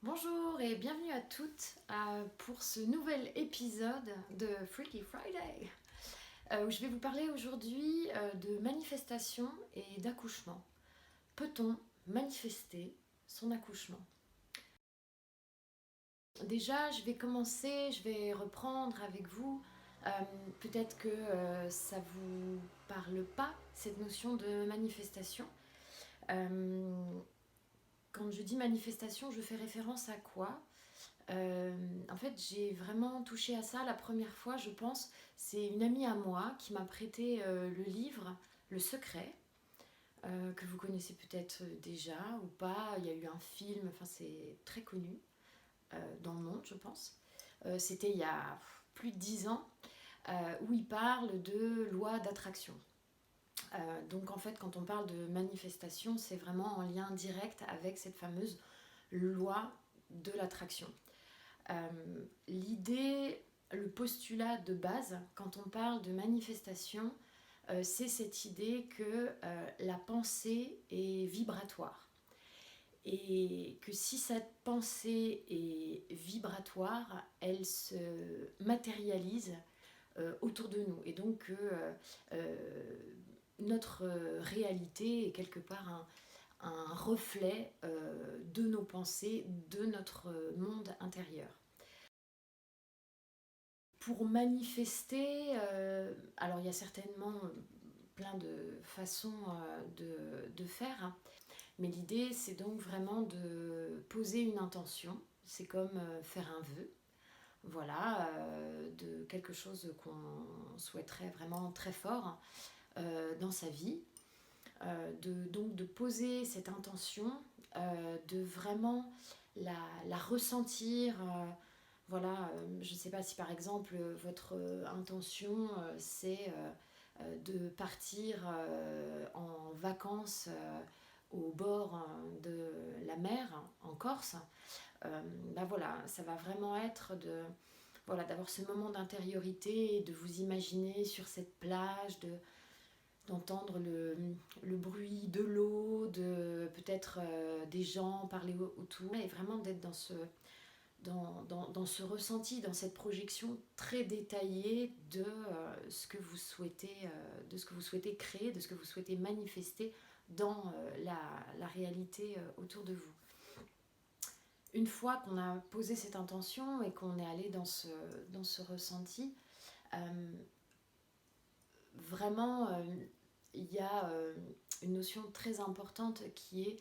Bonjour et bienvenue à toutes pour ce nouvel épisode de Freaky Friday où je vais vous parler aujourd'hui de manifestation et d'accouchement. Peut-on manifester son accouchement? Déjà, je vais reprendre avec vous. Euh, Peut-être que ça vous parle pas, cette notion de manifestation. Euh, Quand je dis manifestation, je fais référence à quoi? En fait, j'ai vraiment touché à ça la première fois, je pense. C'est une amie à moi qui m'a prêté le livre Le Secret, que vous connaissez peut-être déjà ou pas. Il y a eu un film, enfin c'est très connu dans le monde, je pense. C'était il y a plus de 10 ans, où il parle de loi d'attraction. Donc en fait, quand on parle de manifestation, c'est vraiment en lien direct avec cette fameuse loi de l'attraction. L'idée, le postulat de base, quand on parle de manifestation, c'est cette idée que la pensée est vibratoire. Et que si cette pensée est vibratoire, elle se matérialise autour de nous. Et donc que notre réalité est quelque part un reflet de nos pensées, de notre monde intérieur. Pour manifester, alors il y a certainement plein de façons de faire, hein, mais l'idée c'est donc vraiment de poser une intention, c'est comme faire un vœu, voilà, de quelque chose qu'on souhaiterait vraiment très fort dans sa vie, donc de poser cette intention, de vraiment la ressentir. Voilà, je ne sais pas si par exemple votre intention c'est de partir en vacances au bord de la mer en Corse. Bah voilà, ça va vraiment être voilà, d'avoir ce moment d'intériorité, de vous imaginer sur cette plage, d'entendre le bruit de l'eau, de peut-être des gens parler autour, et vraiment d'être dans ce ressenti, dans cette projection très détaillée de ce que vous souhaitez créer, de ce que vous souhaitez manifester dans la réalité autour de vous. Une fois qu'on a posé cette intention et qu'on est allé dans ce ressenti, vraiment, il y a une notion très importante qui est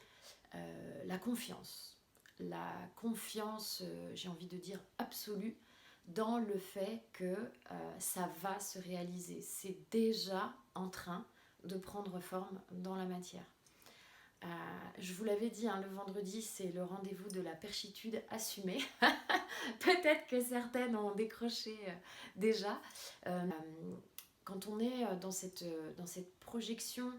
la confiance. La confiance, j'ai envie de dire absolue, dans le fait que ça va se réaliser. C'est déjà en train de prendre forme dans la matière. Je vous l'avais dit, hein, le vendredi, c'est le rendez-vous de la perchitude assumée. Peut-être que certaines ont décroché déjà. Quand on est dans cette projection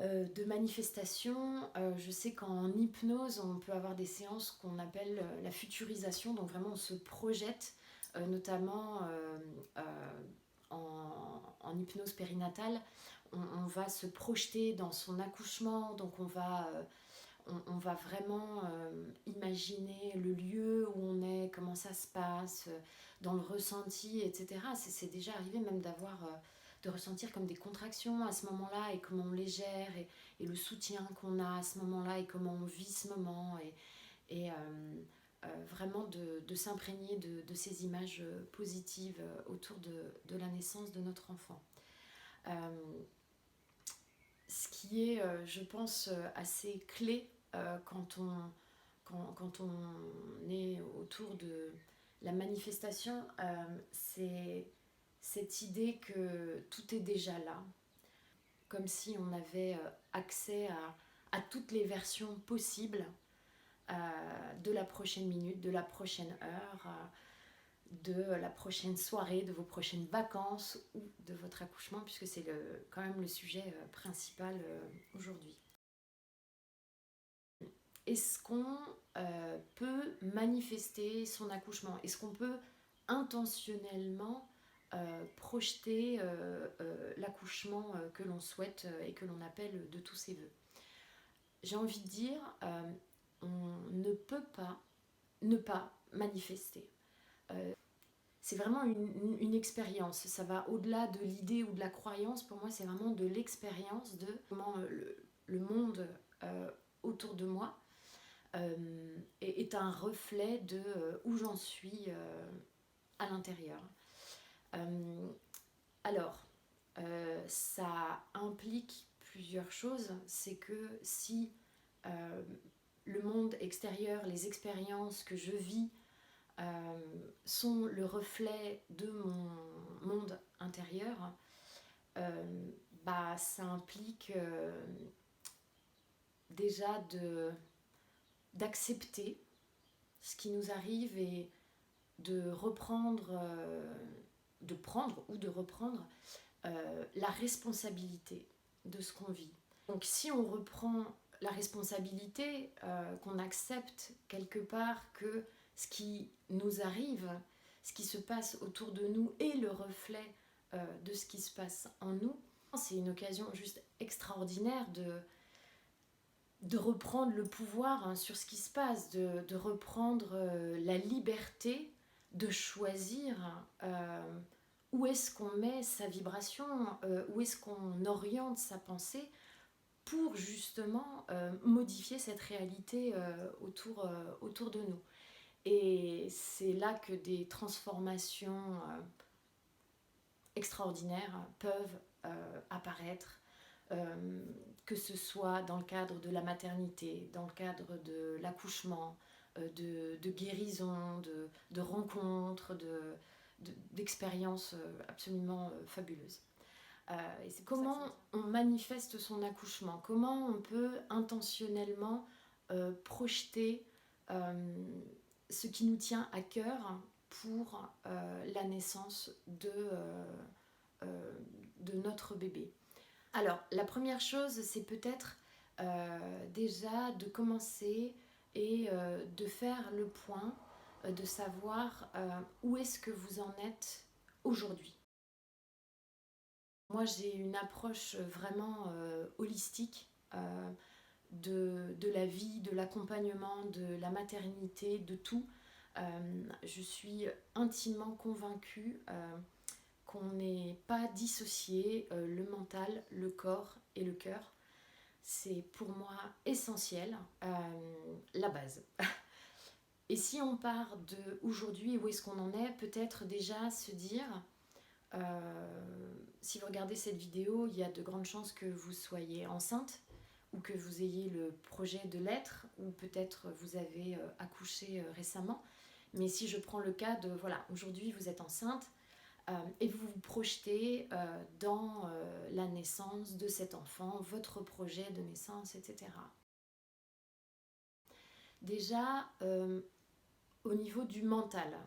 de manifestation, je sais qu'en hypnose, on peut avoir des séances qu'on appelle la futurisation. Donc vraiment, on se projette, notamment en hypnose périnatale. On va se projeter dans son accouchement, donc on va vraiment imaginer le lieu où on est, comment ça se passe, dans le ressenti, etc. C'est déjà arrivé même de ressentir comme des contractions à ce moment-là et comment on les gère et le soutien qu'on a à ce moment-là et comment on vit ce moment et vraiment de s'imprégner de ces images positives autour de la naissance de notre enfant. Ce qui est, je pense, assez clé quand on est autour de la manifestation, c'est cette idée que tout est déjà là, comme si on avait accès à toutes les versions possibles de la prochaine minute, de la prochaine heure, de la prochaine soirée, de vos prochaines vacances ou de votre accouchement, puisque c'est quand même le sujet principal aujourd'hui. Est-ce qu'on peut manifester son accouchement? Est-ce qu'on peut intentionnellement projeter l'accouchement que l'on souhaite et que l'on appelle de tous ses voeux? J'ai envie de dire, on ne peut pas ne pas manifester. C'est vraiment une expérience, ça va au-delà de l'idée ou de la croyance. Pour moi, c'est vraiment de l'expérience de comment le monde autour de moi est un reflet de où j'en suis à l'intérieur. Alors, ça implique plusieurs choses. C'est que si le monde extérieur, les expériences que je vis sont le reflet de mon monde intérieur, ça implique déjà d'accepter ce qui nous arrive et de reprendre, de prendre ou de reprendre la responsabilité de ce qu'on vit. Donc si on reprend la responsabilité, qu'on accepte quelque part que ce qui nous arrive, ce qui se passe autour de nous est le reflet de ce qui se passe en nous, c'est une occasion juste extraordinaire de reprendre le pouvoir sur ce qui se passe, de reprendre la liberté de choisir où est-ce qu'on met sa vibration, où est-ce qu'on oriente sa pensée pour justement modifier cette réalité autour de nous. Et c'est là que des transformations extraordinaires peuvent apparaître, que ce soit dans le cadre de la maternité, dans le cadre de l'accouchement, de guérison, de rencontres, d'expériences absolument fabuleuses. Et c'est comment on manifeste son accouchement, comment on peut intentionnellement projeter ce qui nous tient à cœur pour la naissance de notre bébé. Alors, la première chose, c'est peut-être déjà de commencer et de faire le point, de savoir où est-ce que vous en êtes aujourd'hui. Moi, j'ai une approche vraiment holistique de la vie, de l'accompagnement, de la maternité, de tout. Je suis intimement convaincue qu'on n'est pas dissocié le mental, le corps et le cœur. C'est pour moi essentiel, la base. Et si on part de aujourd'hui, où est-ce qu'on en est, peut-être déjà se dire, si vous regardez cette vidéo, il y a de grandes chances que vous soyez enceinte ou que vous ayez le projet de l'être, ou peut-être vous avez accouché récemment. Mais si je prends le cas de, voilà, aujourd'hui vous êtes enceinte et vous vous projetez dans la naissance de cet enfant, votre projet de naissance, etc. Déjà, au niveau du mental,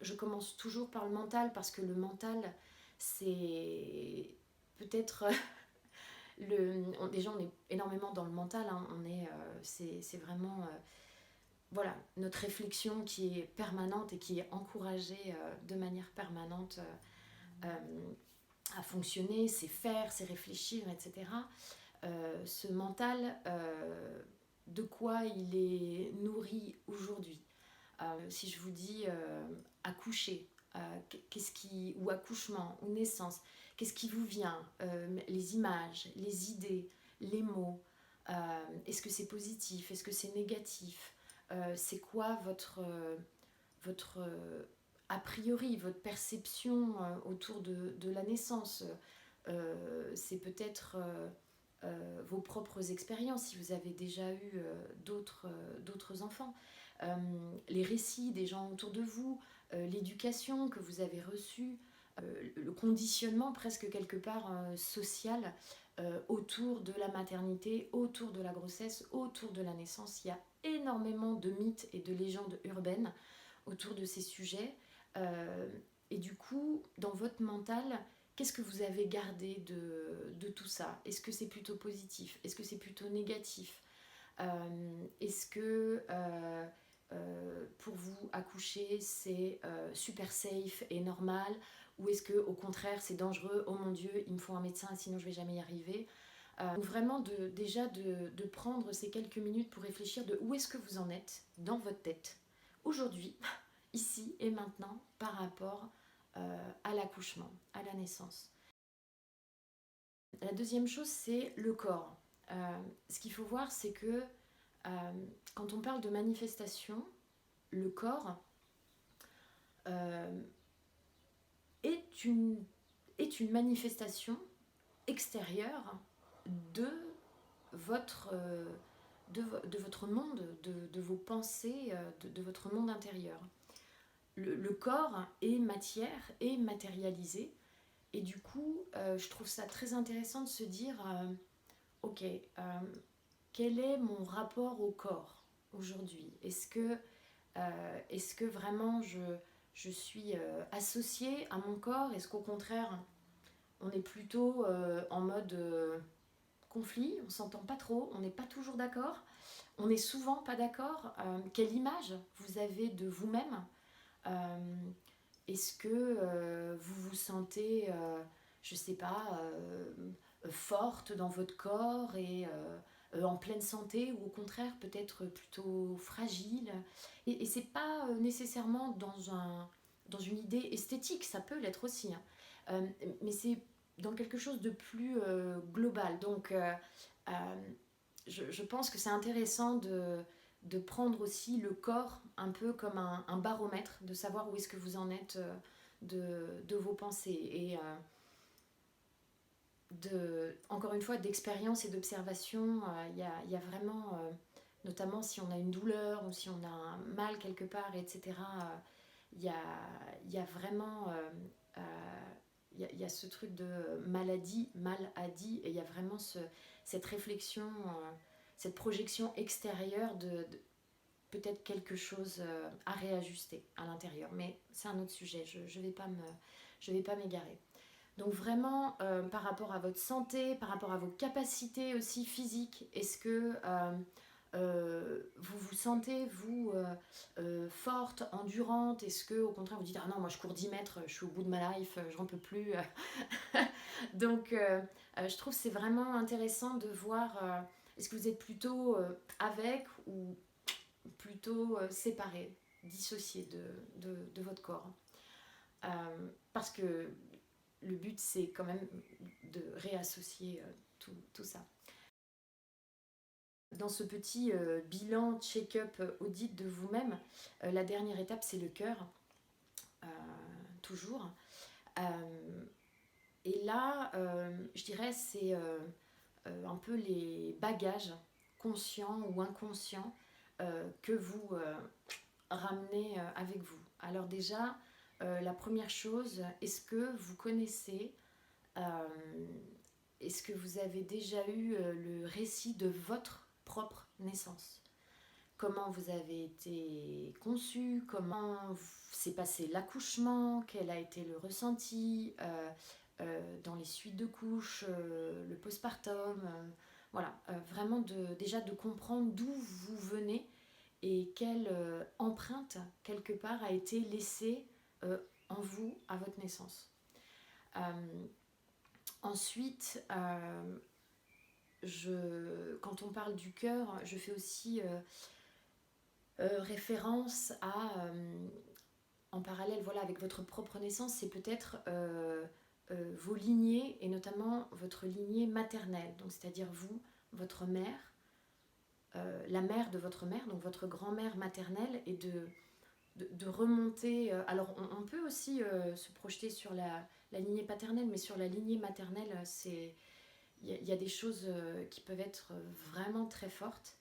je commence toujours par le mental parce que le mental, c'est peut-être déjà on est énormément dans le mental, hein, c'est vraiment voilà, notre réflexion qui est permanente et qui est encouragée de manière permanente à fonctionner, c'est faire, c'est réfléchir, etc. Ce mental, de quoi il est nourri aujourd'hui? Si je vous dis accoucher, ou accouchement, ou naissance, qu'est-ce qui vous vient? Les images, les idées, les mots, est-ce que c'est positif? Est-ce que c'est négatif? C'est quoi votre a priori, votre perception autour de la naissance? C'est peut-être vos propres expériences, si vous avez déjà eu d'autres enfants, les récits des gens autour de vous, l'éducation que vous avez reçue, le conditionnement presque quelque part social autour de la maternité, autour de la grossesse, autour de la naissance. Il y a énormément de mythes et de légendes urbaines autour de ces sujets. Et du coup, dans votre mental, qu'est-ce que vous avez gardé de tout ça? Est-ce que c'est plutôt positif? Est-ce que c'est plutôt négatif? Est-ce que pour vous, accoucher, c'est super safe et normal? Ou est-ce que au contraire, c'est dangereux? Oh mon Dieu, il me faut un médecin, sinon je vais jamais y arriver. Donc vraiment déjà de prendre ces quelques minutes pour réfléchir de où est-ce que vous en êtes dans votre tête aujourd'hui, ici et maintenant, par rapport à l'accouchement, à la naissance. La deuxième chose, c'est le corps. Ce qu'il faut voir, c'est que quand on parle de manifestation, le corps euh, est une manifestation extérieure de votre, de votre monde, de vos pensées, de votre monde intérieur. Le corps est matière, est matérialisé, et du coup, je trouve ça très intéressant de se dire, ok, quel est mon rapport au corps aujourd'hui? Est-ce que vraiment je suis associée à mon corps? Est-ce qu'au contraire, on est plutôt en mode conflit, on s'entend pas trop, on n'est pas toujours d'accord, on n'est souvent pas d'accord? Quelle image vous avez de vous-même? Est-ce que vous vous sentez, je sais pas, forte dans votre corps et en pleine santé, ou au contraire peut-être plutôt fragile? Et c'est pas nécessairement dans une idée esthétique, ça peut l'être aussi, hein. Mais c'est dans quelque chose de plus global. Donc euh, je pense que c'est intéressant de prendre aussi le corps un peu comme un baromètre, de savoir où est-ce que vous en êtes de vos pensées. Et encore une fois, d'expérience et d'observation, y a vraiment, notamment si on a une douleur ou si on a un mal quelque part, etc., il y a vraiment... il y a ce truc de maladie, mal a dit, et il y a vraiment cette réflexion, cette projection extérieure de peut-être quelque chose à réajuster à l'intérieur. Mais c'est un autre sujet, je vais pas m'égarer. Donc vraiment, par rapport à votre santé, par rapport à vos capacités aussi physiques, est-ce que vous vous sentez, vous, forte, endurante? Est-ce que au contraire vous dites, ah non, moi je cours 10 mètres, je suis au bout de ma life, j'en peux plus? Donc je trouve que c'est vraiment intéressant de voir, est-ce que vous êtes plutôt avec ou plutôt séparé, dissocié de votre corps? Parce que le but, c'est quand même de réassocier tout ça. Dans ce petit bilan, check-up, audit de vous-même, la dernière étape, c'est le cœur, euh, toujours. Euh, et là, je dirais, c'est un peu les bagages conscients ou inconscients que vous ramenez avec vous. Alors déjà, la première chose, est-ce que vous connaissez, euh, est-ce que vous avez déjà eu le récit de votre propre naissance? Comment vous avez été conçu? Comment s'est passé l'accouchement? Quel a été le ressenti dans les suites de couches, le postpartum? Voilà, vraiment déjà de comprendre d'où vous venez et quelle empreinte, quelque part, a été laissée en vous à votre naissance. Ensuite, quand on parle du cœur, je fais aussi référence à, en parallèle, voilà, avec votre propre naissance, c'est peut-être vos lignées, et notamment votre lignée maternelle, donc c'est-à-dire vous, votre mère, la mère de votre mère, donc votre grand-mère maternelle, et de remonter. Alors on peut aussi se projeter sur la lignée paternelle, mais sur la lignée maternelle, il y a des choses qui peuvent être vraiment très fortes.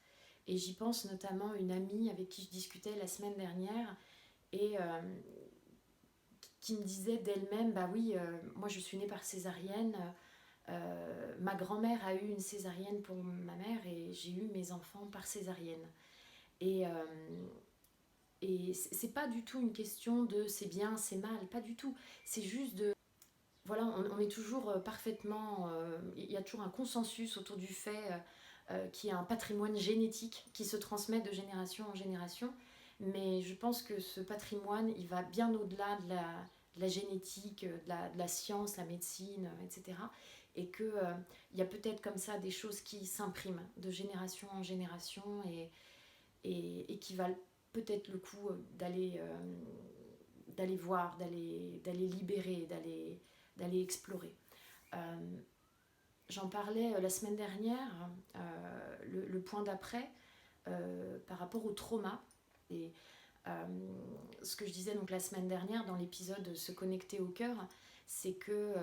Et j'y pense notamment une amie avec qui je discutais la semaine dernière, et qui me disait d'elle-même, bah oui, moi je suis née par césarienne, ma grand-mère a eu une césarienne pour ma mère, et j'ai eu mes enfants par césarienne. Et, c'est pas du tout une question de c'est bien, c'est mal, pas du tout. C'est juste de... Voilà, on est toujours parfaitement... Il y a toujours un consensus autour du fait qu'il y a un patrimoine génétique qui se transmet de génération en génération. Mais je pense que ce patrimoine, il va bien au-delà de la génétique, de la science, la médecine, etc. et que il y a peut-être comme ça des choses qui s'impriment de génération en génération et qui valent peut-être le coup d'aller voir, d'aller libérer, d'aller explorer. J'en parlais la semaine dernière, le point d'après, par rapport au trauma. Et ce que je disais donc la semaine dernière dans l'épisode Se connecter au cœur, c'est que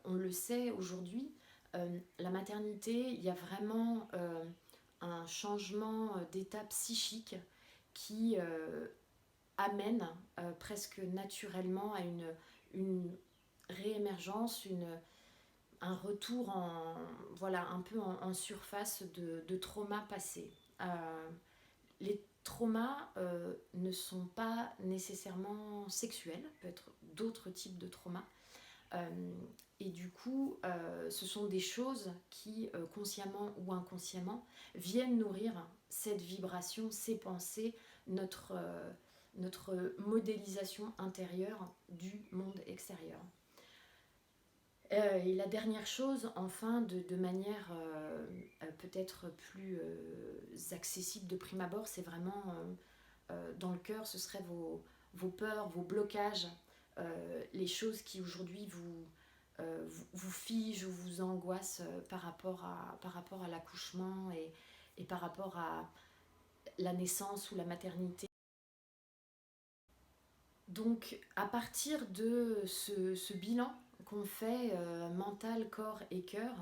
on le sait aujourd'hui, la maternité, il y a vraiment un changement d'état psychique qui amène presque naturellement à une réémergence, un retour voilà, un peu en surface de traumas passés. Les traumas ne sont pas nécessairement sexuels, peut être d'autres types de traumas. Et du coup, ce sont des choses qui, consciemment ou inconsciemment, viennent nourrir cette vibration, ces pensées, notre modélisation intérieure du monde extérieur. Et la dernière chose, enfin, de manière peut-être plus accessible de prime abord, c'est vraiment dans le cœur, ce serait vos peurs, vos blocages, les choses qui aujourd'hui vous figent ou vous angoissent par rapport à l'accouchement et par rapport à la naissance ou la maternité. Donc, à partir de ce bilan qu'on fait mental, corps et cœur,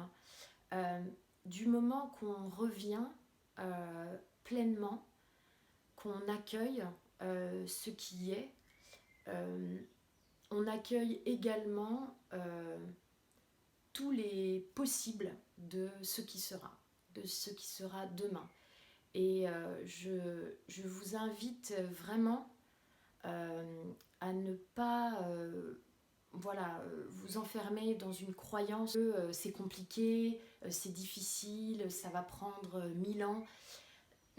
du moment qu'on revient pleinement, qu'on accueille ce qui est, on accueille également tous les possibles de ce qui sera demain. Et je vous invite vraiment à ne pas vous enfermer dans une croyance que c'est compliqué, c'est difficile, ça va prendre 1000 ans.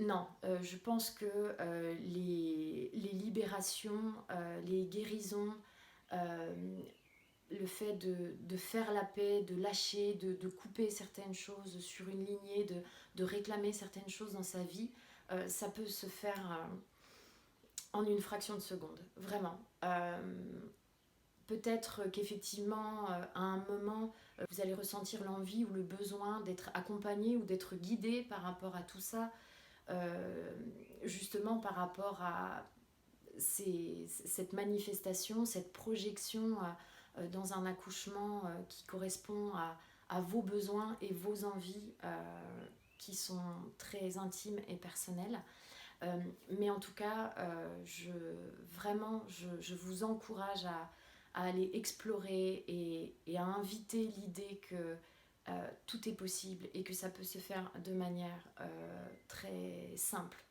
Non, je pense que les libérations, les guérisons, le fait de faire la paix, de lâcher, de couper certaines choses sur une lignée, de réclamer certaines choses dans sa vie, ça peut se faire en une fraction de seconde, vraiment. Peut-être qu'effectivement, à un moment, vous allez ressentir l'envie ou le besoin d'être accompagné ou d'être guidé par rapport à tout ça, justement par rapport à cette manifestation, cette projection dans un accouchement qui correspond à vos besoins et vos envies qui sont très intimes et personnelles. Mais en tout cas, je vous encourage à aller explorer et à inviter l'idée que tout est possible et que ça peut se faire de manière très simple.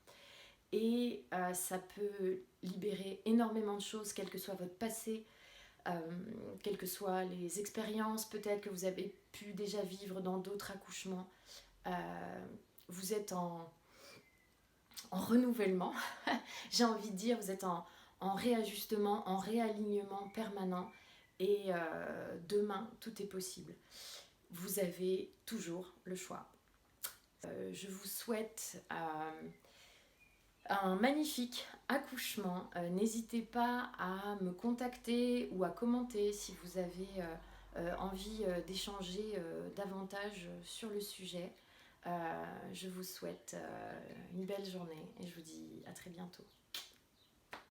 Et ça peut libérer énormément de choses, quel que soit votre passé, quelles que soient les expériences peut-être que vous avez pu déjà vivre dans d'autres accouchements. Vous êtes en renouvellement, j'ai envie de dire, vous êtes en réajustement, en réalignement permanent et demain, tout est possible. Vous avez toujours le choix. Je vous souhaite un magnifique accouchement. N'hésitez pas à me contacter ou à commenter si vous avez envie d'échanger davantage sur le sujet. Je vous souhaite une belle journée et je vous dis à très bientôt.